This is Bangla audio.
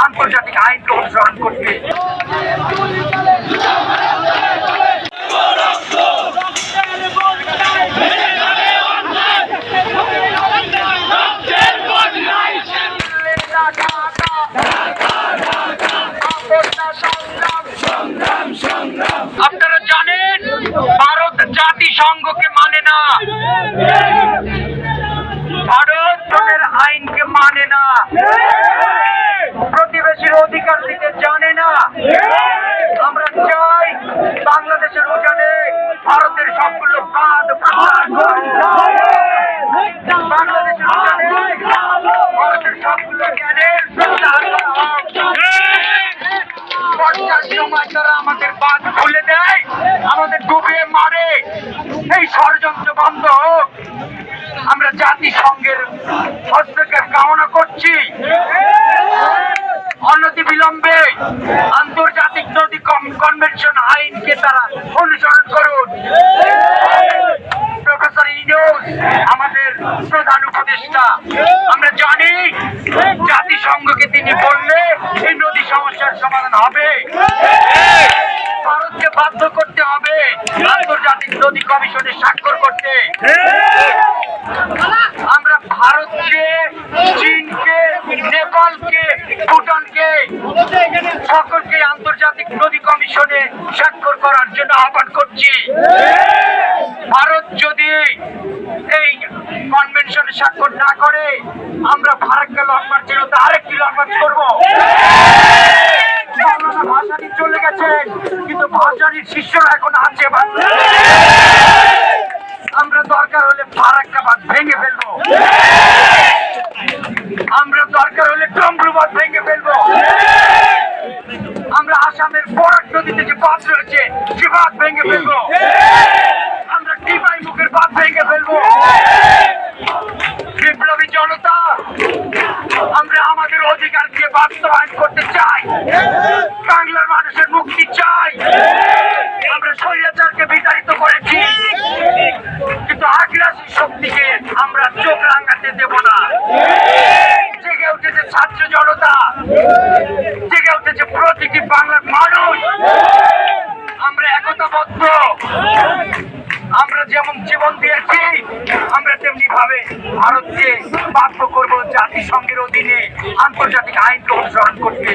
আন্তর্জাতিক আইনকে অনুসরণ করতে। আপনারা জানেন ভারত জাতিসংঘকে মানে না, ভারত আইনকে মানে না, প্রতিবেশীর অধিকার দিতে জানে না। আমরা চাই বাংলাদেশের উজানে ভারতের সবগুলো বাদ বাংলাদেশের উজানে ভারতের সবগুলো জ্ঞানের বর্ষার সময় তারা আমাদের বাঁধ খুলে দেয়, আমাদের ডুবিয়ে মারে। এই ষড়যন্ত্র বন্ধ হোক। আমরা জাতিসংঘের হস্তক্ষেপ কামনা করছি। অনতিবিলম্বে আন্তর্জাতিক নদী কনভেনশন আইনকে তারা অনুসরণ করুন। প্রফেসর ইউনূস আমাদের প্রধান উপদেষ্টা, আমরা জানি জাতিসংঘকে তিনি বললে এই নদী সমস্যার সমাধান হবে। ভারতকে বাধ্য করতে হবে আন্তর্জাতিক নদী কমিশনে স্বাক্ষর করতে। আমরা ভারতকে, চীনকে, নেপালকে, ভুটানকে সকলকে আন্তর্জাতিক নদী কমিশনে স্বাক্ষর করার জন্য আহ্বান করছি। ভারত যদি এই কনভেনশনে স্বাক্ষর না করে আমরা ফারাক্কা লং মার্চের মধ্যে আরেকটি লং মার্চ করবো। ভাসানী চলে গেছেন, কিন্তু ভাসানীর শিষ্যরা এখন আছে। আমরা দরকার হলে ফারাক্কা বাঁধ ভেঙে ফেলবো, আমরা দরকার হলে টম্বরু বাঁধ ভেঙে ফেলবো, আমরা আসামের বরাক নদীতে যে বাঁধ রয়েছে সে বাঁধ ভেঙে ফেলবো, আমরা টিপাই মুখের বাঁধ ভেঙে ফেলবো। বিপ্লবী জনতা, আমরা আমাদের অধিকারকে বাস্তবায়ন করতে চাই, বাংলার মানুষের মুক্তি চাই। আমরা স্বৈরাচারকে বিতাড়িত করেছি, কিন্তু আগ্রাসী শক্তিকে আমরা চোখ রাঙাতে দেব না। জেগে উঠেছে ছাত্র জনতা, জেগে উঠেছে প্রতিটি বাংলার মানুষ। আমরা একতাবদ্ধ। আমরা যেমন জীবন দিয়েছি আমরা তেমনি ভাবে ভারতকে বাধ্য করব জাতিসংঘের অধীনে আন্তর্জাতিক আইনকে অনুসরণ করতে।